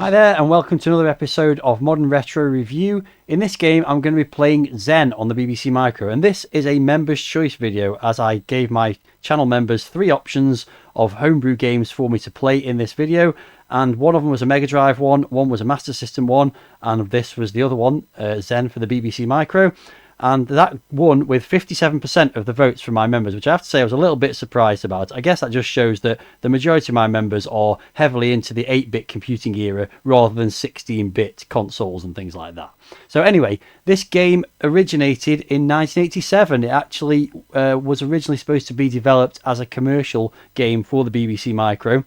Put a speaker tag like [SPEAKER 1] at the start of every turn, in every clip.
[SPEAKER 1] Hi there and welcome to another episode of Modern Retro Review. In this game I'm going to be playing Zen on the BBC Micro, and this is a members choice video as I gave my channel members 3 options of homebrew games for me to play in this video, and one of them was a Mega Drive one was a Master System one, and this was the other one, Zen for the BBC Micro. And that won with 57% of the votes from my members, which I have to say I was a little bit surprised about. I guess that just shows that the majority of my members are heavily into the 8-bit computing era rather than 16-bit consoles and things like that. So anyway, this game originated in 1987. It actually was originally supposed to be developed as a commercial game for the BBC Micro.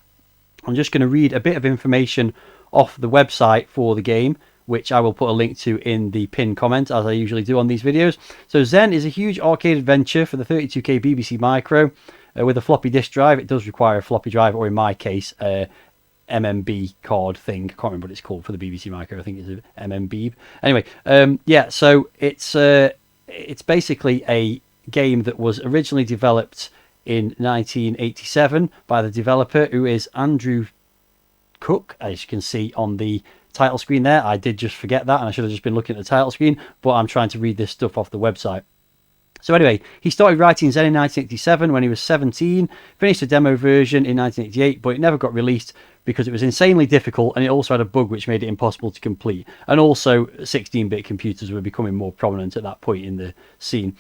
[SPEAKER 1] I'm just going to read a bit of information off the website for the game, which I will put a link to in the pinned comment, as I usually do on these videos. So Zen is a huge arcade adventure for the 32K BBC Micro with a floppy disk drive. It does require a floppy drive, or in my case, MMB card thing. I can't remember what it's called for the BBC Micro. I think it's MMB. Anyway, yeah, so it's basically a game that was originally developed in 1987 by the developer, who is Andrew Cook, as you can see on the title screen there. I did just forget that, and I should have just been looking at the title screen, but I'm trying to read this stuff off the website. So anyway, he started writing Zen in 1987 when he was 17, finished a demo version in 1988, but it never got released because it was insanely difficult, and it also had a bug which made it impossible to complete. And also 16-bit computers were becoming more prominent at that point in the scene.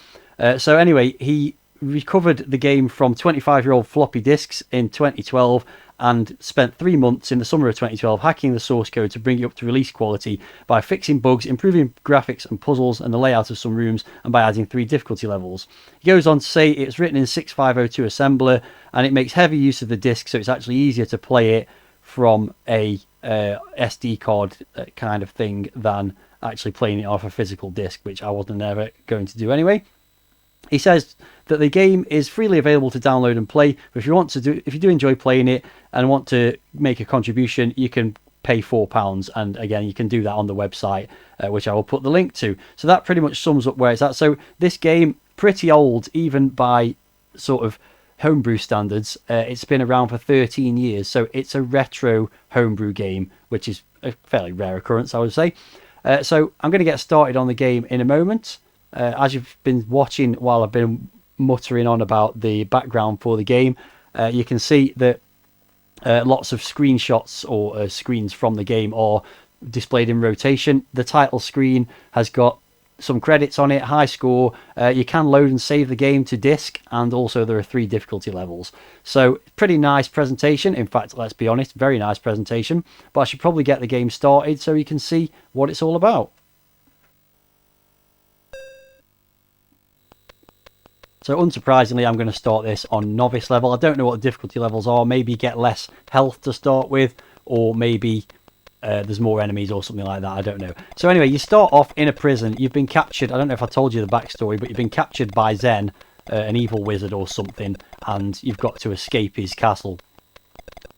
[SPEAKER 1] So anyway, he recovered the game from 25-year-old floppy disks in 2012 and spent 3 months in the summer of 2012 hacking the source code to bring it up to release quality by fixing bugs, improving graphics and puzzles and the layout of some rooms, and by adding 3 difficulty levels. He goes on to say it's written in 6502 assembler, and it makes heavy use of the disk, so it's actually easier to play it from a SD card kind of thing than actually playing it off a physical disk, which I wasn't ever going to do anyway. He says that the game is freely available to download and play, but if you do enjoy playing it and want to make a contribution, you can pay £4, and again you can do that on the website, which I will put the link to. So that pretty much sums up where it's at. So this game, pretty old even by sort of homebrew standards. It's been around for 13 years, so it's a retro homebrew game, which is a fairly rare occurrence, I would say. So I'm going to get started on the game in a moment. As you've been watching while I've been muttering on about the background for the game, you can see that lots of screenshots or screens from the game are displayed in rotation. The title screen has got some credits on it, high score. You can load and save the game to disk, and also there are 3 difficulty levels. So pretty nice presentation. In fact, let's be honest, very nice presentation. But I should probably get the game started so you can see what it's all about. So unsurprisingly, I'm going to start this on novice level. I don't know what the difficulty levels are. Maybe get less health to start with, or maybe there's more enemies or something like that. I don't know. So anyway, you start off in a prison. You've been captured. I don't know if I told you the backstory, but you've been captured by Zen, an evil wizard or something, and you've got to escape his castle.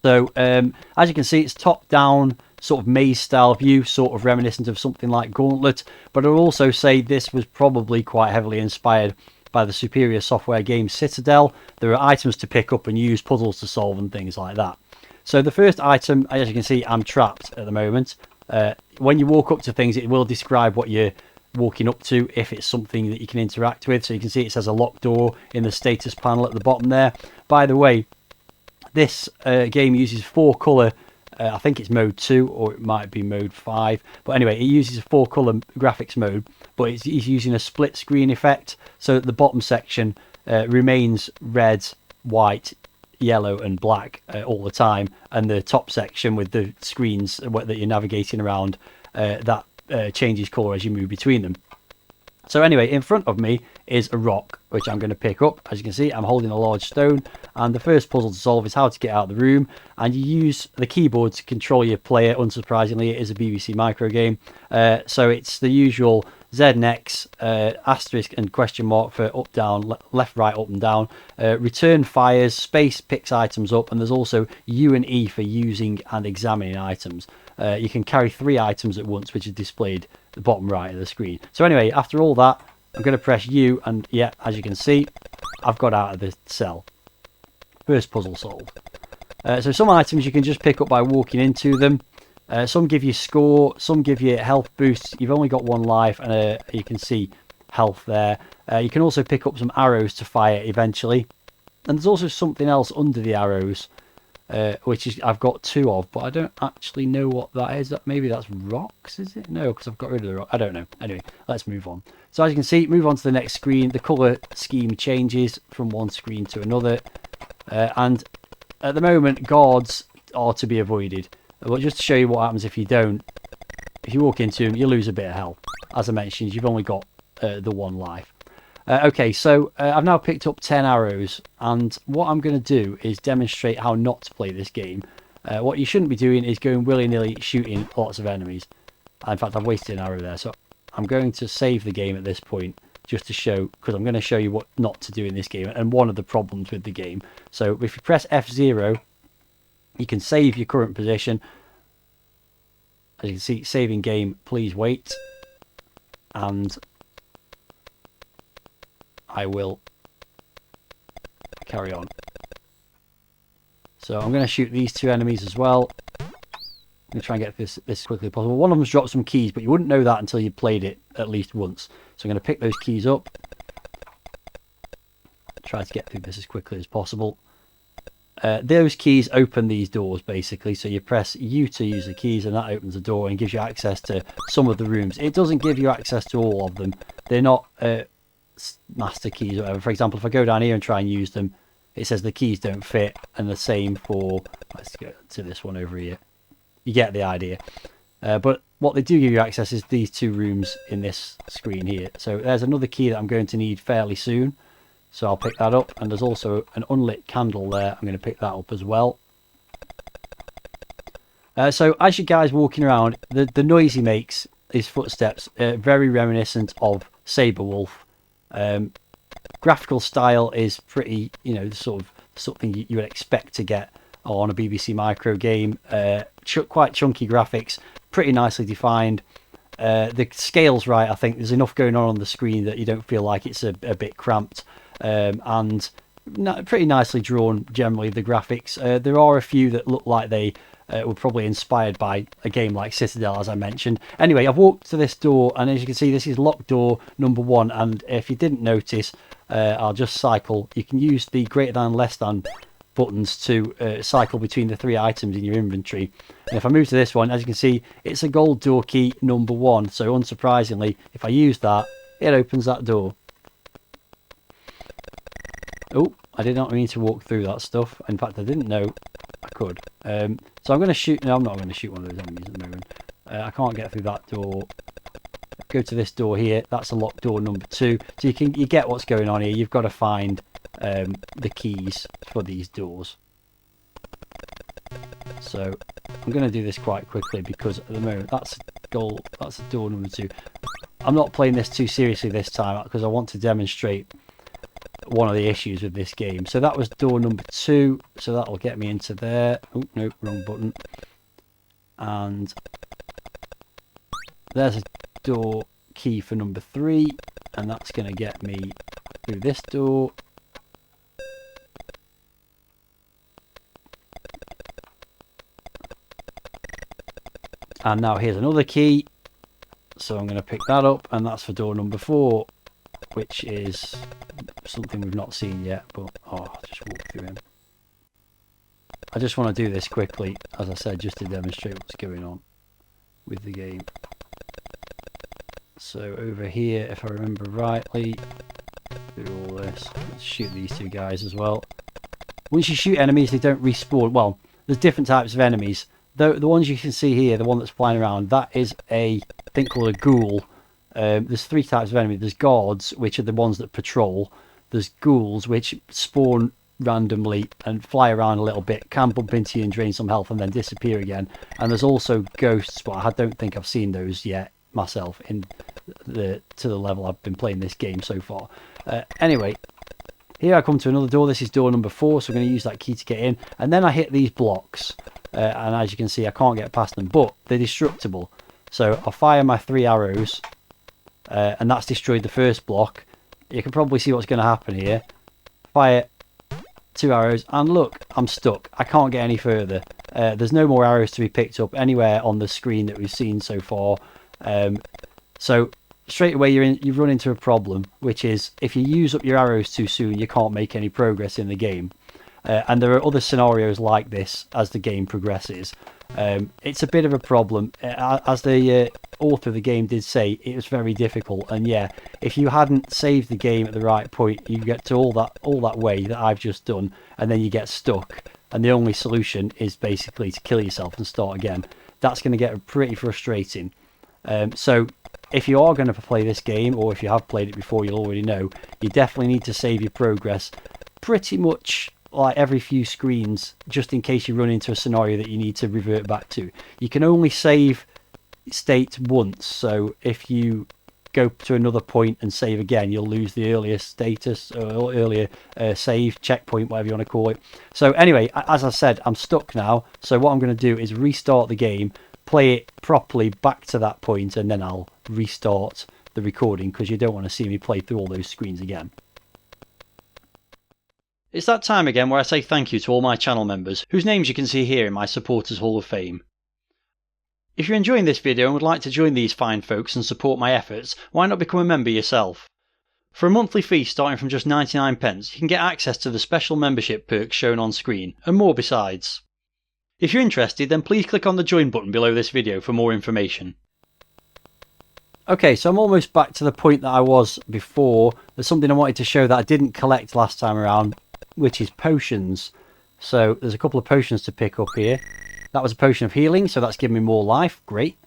[SPEAKER 1] So as you can see, it's top-down sort of maze-style view, sort of reminiscent of something like Gauntlet. But I'll also say this was probably quite heavily inspired by the superior software game Citadel. There are items to pick up and use, puzzles to solve and things like that. So the first item, as you can see, I'm trapped at the moment. When you walk up to things, it will describe what you're walking up to if it's something that you can interact with. So you can see it says a locked door in the status panel at the bottom there. By the way, this game uses 4-colour, I think it's mode 2 or it might be mode 5, but anyway, it uses a 4-colour graphics mode, but it's using a split screen effect, so that the bottom section remains red, white, yellow and black all the time, and the top section with the screens that you're navigating around, that changes colour as you move between them. So anyway, in front of me is a rock, which I'm going to pick up. As you can see, I'm holding a large stone, and the first puzzle to solve is how to get out of the room, and you use the keyboard to control your player. Unsurprisingly, it is a BBC Micro game, so it's the usual Z and X, asterisk and question mark for up, down, left, right, up and down. Return fires, space picks items up, and there's also U and E for using and examining items. You can carry 3 items at once, which is displayed at the bottom right of the screen. So anyway, after all that, I'm going to press U, and yeah, as you can see, I've got out of the cell. First puzzle solved. So some items you can just pick up by walking into them. Some give you score, some give you health boosts. You've only got 1 life, and you can see health there. You can also pick up some arrows to fire eventually. And there's also something else under the arrows, which is I've got 2 of, but I don't actually know what that is. Maybe that's rocks, is it? No, because I've got rid of the rock. I don't know. Anyway, let's move on. So as you can see, move on to the next screen. The colour scheme changes from one screen to another. And at the moment, guards are to be avoided. But just to show you what happens if you don't, if you walk into them, you lose a bit of health. As I mentioned, you've only got the 1 life. Okay, so I've now picked up 10 arrows, and what I'm going to do is demonstrate how not to play this game. What you shouldn't be doing is going willy-nilly shooting lots of enemies. In fact, I've wasted an arrow there, so I'm going to save the game at this point, just to show, because I'm going to show you what not to do in this game, and one of the problems with the game. So if you press F0, you can save your current position. As you can see, saving game, please wait. And I will carry on. So I'm going to shoot these 2 enemies as well. I'm going to try and get this as quickly as possible. One of them's dropped some keys, but you wouldn't know that until you played it at least once. So I'm going to pick those keys up. Try to get through this as quickly as possible. Those keys open these doors basically, so you press U to use the keys and that opens the door and gives you access to some of the rooms. It doesn't give you access to all of them. They're not master keys or whatever. For example, if I go down here and try and use them, it says the keys don't fit, and the same for, let's go to this one over here. You get the idea. But what they do give you access is these 2 rooms in this screen here. So there's another key that I'm going to need fairly soon. So I'll pick that up, and there's also an unlit candle there. I'm going to pick that up as well. So as you guys walking around, the noise he makes, his footsteps, very reminiscent of Saberwolf. Graphical style is pretty, you know, sort of something you would expect to get on a BBC Micro game. Quite chunky graphics, pretty nicely defined. The scale's right. I think there's enough going on the screen that you don't feel like it's a bit cramped. And pretty nicely drawn generally, the graphics. There are a few that look like they were probably inspired by a game like Citadel, as I mentioned. Anyway, I've walked to this door, and as you can see, this is locked door number 1, and if you didn't notice, I'll just cycle. You can use the greater than, less than buttons to cycle between the 3 items in your inventory. And if I move to this one, as you can see, it's a gold door key number 1, so unsurprisingly, if I use that, it opens that door. Oh, I did not mean to walk through that stuff. In fact, I didn't know I could. So I'm going to shoot. No, I'm not going to shoot one of those enemies at the moment. I can't get through that door. Go to this door here. That's a locked door number 2. So you get what's going on here. You've got to find the keys for these doors. So I'm going to do this quite quickly because at the moment that's door number 2. I'm not playing this too seriously this time because I want to demonstrate one of the issues with this game. So that was door number 2, so that'll get me into there. Oh no, wrong button. And there's a door key for number 3, and that's going to get me through this door. And now here's another key, so I'm going to pick that up, and that's for door number 4, which is something we've not seen yet, but I'll just walk through him. I just want to do this quickly, as I said, just to demonstrate what's going on with the game. So over here, if I remember rightly, do all this. Let's shoot these 2 guys as well. Once you shoot enemies, they don't respawn. Well, there's different types of enemies. The ones you can see here, the one that's flying around, that is a thing called a ghoul. There's 3 types of enemy. There's guards, which are the ones that patrol. There's ghouls, which spawn randomly and fly around a little bit, can bump into you and drain some health and then disappear again. And there's also ghosts, but I don't think I've seen those yet myself to the level I've been playing this game so far. Anyway, here I come to another door. This is door number 4, so I'm going to use that key to get in. And then I hit these blocks, and as you can see, I can't get past them, but they're destructible. So I'll fire my 3 arrows. And that's destroyed the first block. You can probably see what's going to happen here. Fire 2 arrows, and look, I'm stuck. I can't get any further. There's no more arrows to be picked up anywhere on the screen that we've seen so far. So straight away you run into a problem, which is if you use up your arrows too soon, you can't make any progress in the game. And there are other scenarios like this as the game progresses. It's a bit of a problem. As the author of the game did say, it was very difficult. And yeah, if you hadn't saved the game at the right point, you get to all that way that I've just done, and then you get stuck. And the only solution is basically to kill yourself and start again. That's going to get pretty frustrating. So if you are going to play this game, or if you have played it before, you'll already know, you definitely need to save your progress pretty much like every few screens, just in case you run into a scenario that you need to revert back to. You can only save state once, so if you go to another point and save again, you'll lose the earlier status or earlier save checkpoint, whatever you want to call it. So anyway, as I said, I'm stuck now, so what I'm going to do is restart the game, play it properly back to that point, and then I'll restart the recording, because you don't want to see me play through all those screens again. It's that time again where I say thank you to all my channel members, whose names you can see here in my Supporters Hall of Fame. If you're enjoying this video and would like to join these fine folks and support my efforts, why not become a member yourself? For a monthly fee starting from just 99p, you can get access to the special membership perks shown on screen, and more besides. If you're interested, then please click on the join button below this video for more information. Okay, so I'm almost back to the point that I was before. There's something I wanted to show that I didn't collect last time around, which is potions. So there's a couple of potions to pick up here. That was a potion of healing, so that's given me more life. Great.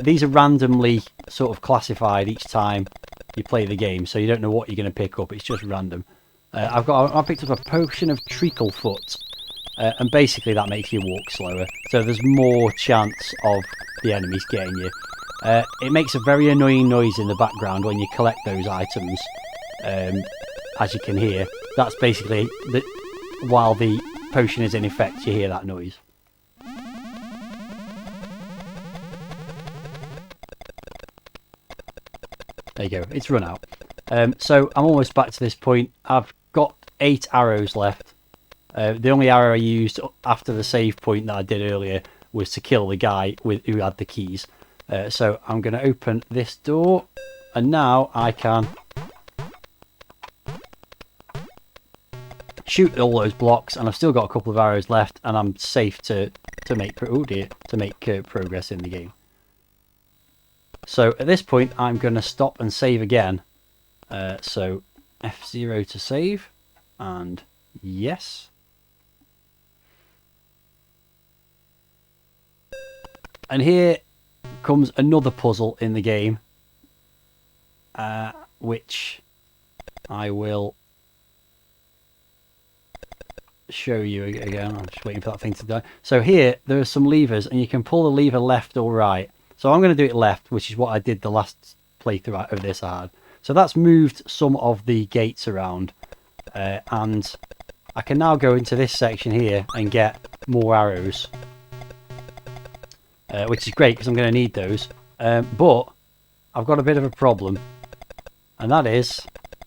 [SPEAKER 1] These are randomly sort of classified each time you play the game, so you don't know what you're going to pick up. It's just random. I picked up a potion of treacle foot, and basically that makes you walk slower. So there's more chance of the enemies getting you. It makes a very annoying noise in the background when you collect those items, as you can hear. That's basically while the potion is in effect, you hear that noise. There you go, it's run out. So I'm almost back to this point. I've got 8 arrows left. The only arrow I used after the save point that I did earlier was to kill the guy who had the keys. So I'm going to open this door, and now I can shoot all those blocks, and I've still got a couple of arrows left, and I'm safe to make progress in the game. So at this point I'm going to stop and save again. So F0 to save, and yes. And here comes another puzzle in the game, which I will show you again. I'm just waiting for that thing to die. So here there are some levers, and you can pull the lever left or right. So I'm going to do it left, which is what I did the last playthrough of this I had. So that's moved some of the gates around, and I can now go into this section here and get more arrows, which is great because I'm going to need those. But I've got a bit of a problem, and that is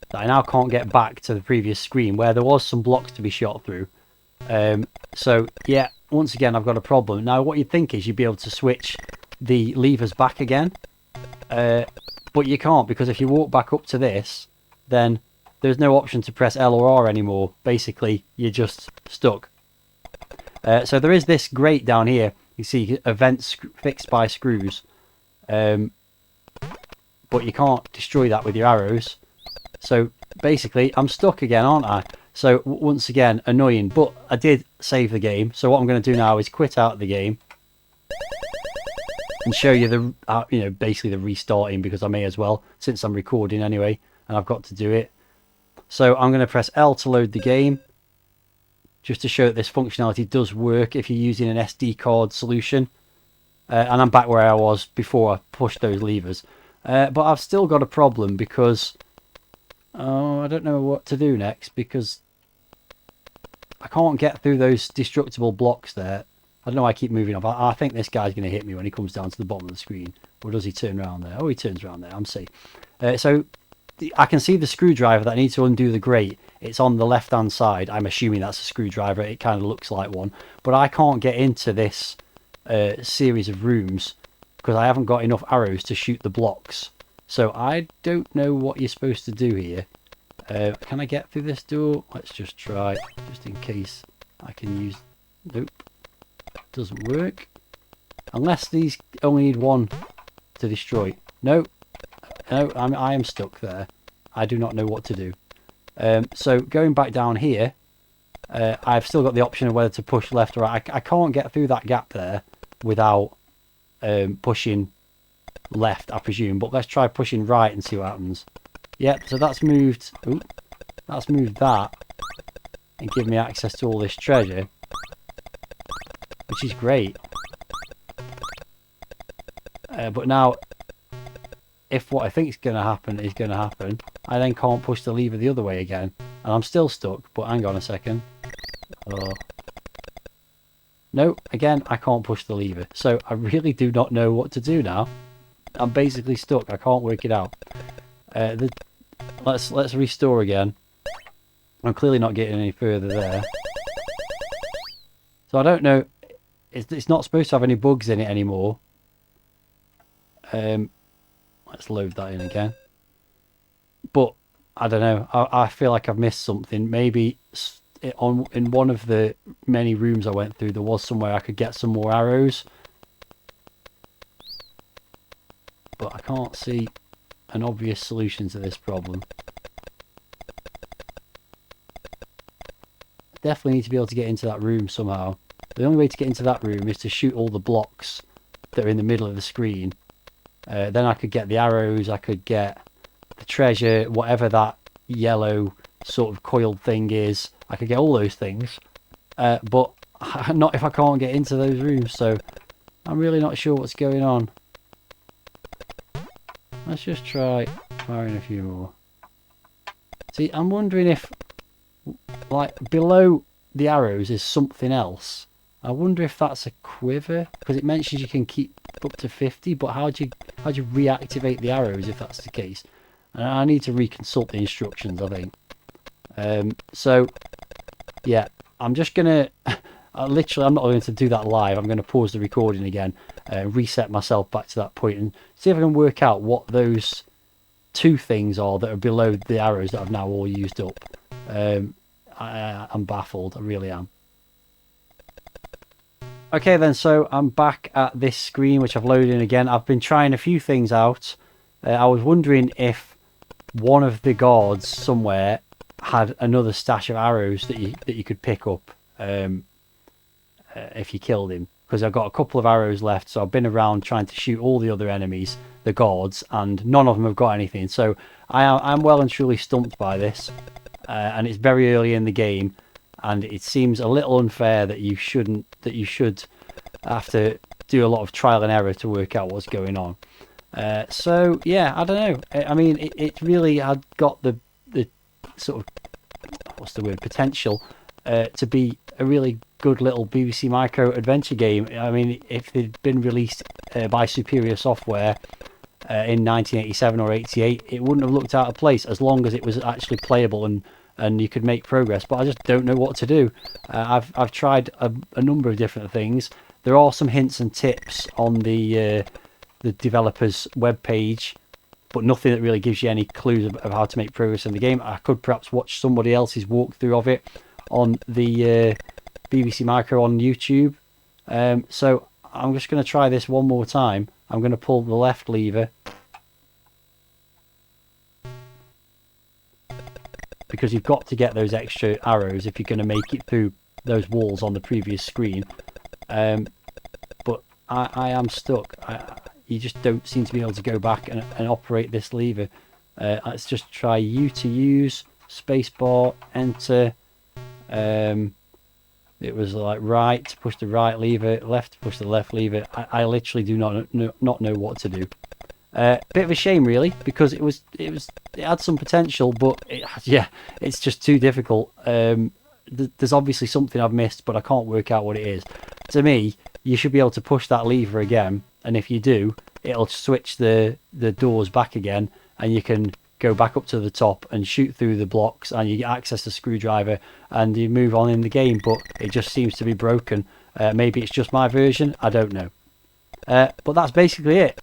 [SPEAKER 1] that I now can't get back to the previous screen where there was some blocks to be shot through. So yeah, once again I've got a problem. Now what you'd think is you'd be able to switch the levers back again, but you can't, because if you walk back up to this, then there's no option to press L or R anymore. Basically you're just stuck. So there is this grate down here. You see events fixed by screws, but you can't destroy that with your arrows. So basically I'm stuck again, aren't I? So once again, annoying, but I did save the game. So what I'm going to do now is quit out the game and show you the basically the restarting, because I may as well, since I'm recording anyway and I've got to do it. So I'm going to press L to load the game, just to show that this functionality does work if you're using an SD card solution. And I'm back where I was before I pushed those levers. But I've still got a problem, because I don't know what to do next, because I can't get through those destructible blocks there. I don't know why I keep moving off. I think this guy's going to hit me when he comes down to the bottom of the screen. Or does he turn around there? Oh, he turns around there. I'm safe. So I can see the screwdriver that I need to undo the grate. it's on the left hand side. I'm assuming that's a screwdriver. It kind of looks like one, but I can't get into this series of rooms because I haven't got enough arrows to shoot the blocks. So I don't know what you're supposed to do here. Can I get through this door? Let's just try, just in case I can use... Nope. Doesn't work. Unless these only need one to destroy. No. No, I am stuck there. I do not know what to do. So going back down here, I've still got the option of whether to push left or right. I can't get through that gap there without pushing left, I presume. But let's try pushing right and see what happens. Yep, so that's moved... Ooh, that's moved that. And give me access to all this treasure. Which is great. But now, if what I think is going to happen is going to happen, I then can't push the lever the other way again. And I'm still stuck, but hang on a second. No, again, I can't push the lever. So I really do not know what to do now. I'm basically stuck. I can't work it out. Let's restore again. I'm clearly not getting any further there. So I don't know. It's not supposed to have any bugs in it anymore. Let's load that in again. But I don't know. I feel like I've missed something. Maybe in one of the many rooms I went through, there was somewhere I could get some more arrows. But I can't see an obvious solution to this problem. Definitely need to be able to get into that room somehow. The only way to get into that room is to shoot all the blocks that are in the middle of the screen. Then I could get the arrows, I could get the treasure, whatever that yellow sort of coiled thing is. I could get all those things. But not if I can't get into those rooms, so I'm really not sure what's going on. Let's just try firing a few more. See, I'm wondering if, like, below the arrows is something else. I wonder if that's a quiver, because it mentions you can keep up to 50, but how do you reactivate the arrows if that's the case? And I need to reconsult the instructions, I think. So yeah, I'm just gonna I'm not going to do that live. I'm going to pause the recording again, reset myself back to that point and see if I can work out what those two things are that are below the arrows that I've now all used up. I'm baffled, I really am. Okay then, so I'm back at this screen which I've loaded in again. I've been trying a few things out. I was wondering if one of the guards somewhere had another stash of arrows that you could pick up if you killed him, because I've got a couple of arrows left. So I've been around trying to shoot all the other enemies, the guards, and none of them have got anything. So I'm well and truly stumped by this, and it's very early in the game. And it seems a little unfair that you should have to do a lot of trial and error to work out what's going on. So yeah, I don't know. I mean, it really had got the sort of, what's the word, potential to be a really good little BBC Micro adventure game. I mean, if they'd been released by Superior Software in 1987 or 88, it wouldn't have looked out of place as long as it was actually playable and you could make progress. But I just don't know what to do. I've tried a number of different things. There are some hints and tips on the developer's webpage, but nothing that really gives you any clues of how to make progress in the game. I could perhaps watch somebody else's walkthrough of it on the BBC Micro on YouTube. So I'm just going to try this one more time. I'm going to pull the left lever, because you've got to get those extra arrows if you're going to make it through those walls on the previous screen. But I am stuck. You just don't seem to be able to go back and operate this lever. Let's just try U to use, spacebar, enter. It was like right to push the right lever, left to push the left lever. I literally do not know what to do. Bit of a shame, really, because it had some potential, but it's just too difficult. There's obviously something I've missed, but I can't work out what it is. To me, you should be able to push that lever again, and if you do, it'll switch the doors back again, and you can go back up to the top and shoot through the blocks, and you access the screwdriver and you move on in the game. But it just seems to be broken. Maybe it's just my version, I don't know. But that's basically it.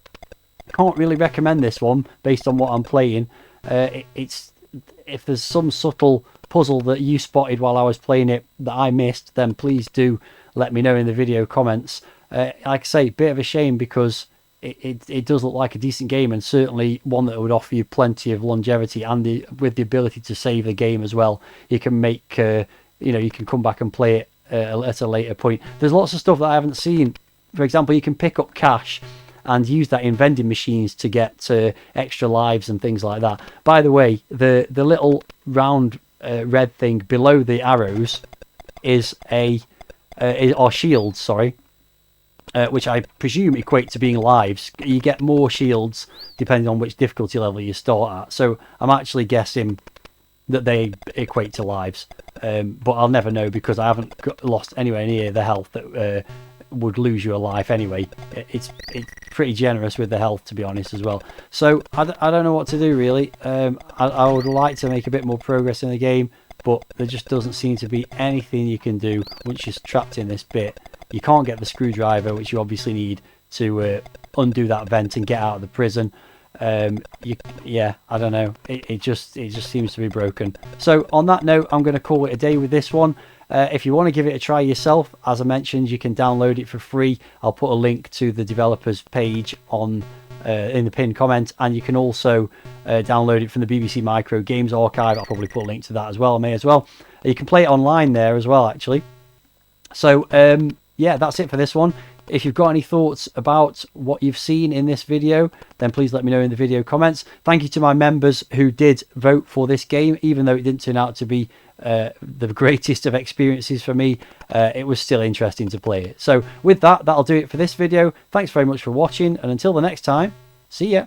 [SPEAKER 1] Can't really recommend this one based on what I'm playing. It's if there's some subtle puzzle that you spotted while I was playing it that I missed, then please do let me know in the video comments. Like I say, bit of a shame, because it does look like a decent game, and certainly one that would offer you plenty of longevity, and with the ability to save the game as well. You can make you can come back and play it at a later point. There's lots of stuff that I haven't seen. For example, you can pick up cash and use that in vending machines to get extra lives and things like that. By the way, the little round red thing below the arrows is or shields, sorry, which I presume equate to being lives. You get more shields depending on which difficulty level you start at. So I'm actually guessing that they equate to lives, but I'll never know, because I haven't lost anywhere near the health that would lose you a life anyway. It's pretty generous with the health, to be honest, as well. So I don't know what to do really. I would like to make a bit more progress in the game, but there just doesn't seem to be anything you can do once you're trapped in this bit. You can't get the screwdriver, which you obviously need to undo that vent and get out of the prison. Yeah, I don't know. It just seems to be broken. So on that note, I'm going to call it a day with this one. If you want to give it a try yourself, as I mentioned, you can download it for free. I'll put a link to the developers page on in the pinned comment, and you can also download it from the BBC Micro Games Archive. I'll probably put a link to that as well. I may as well. You can play it online there as well, actually. So yeah, that's it for this one. If you've got any thoughts about what you've seen in this video, then please let me know in the video comments. Thank you to my members who did vote for this game. Even though it didn't turn out to be the greatest of experiences for me, it was still interesting to play it. So with that, that'll do it for this video. Thanks very much for watching, and until the next time, see ya.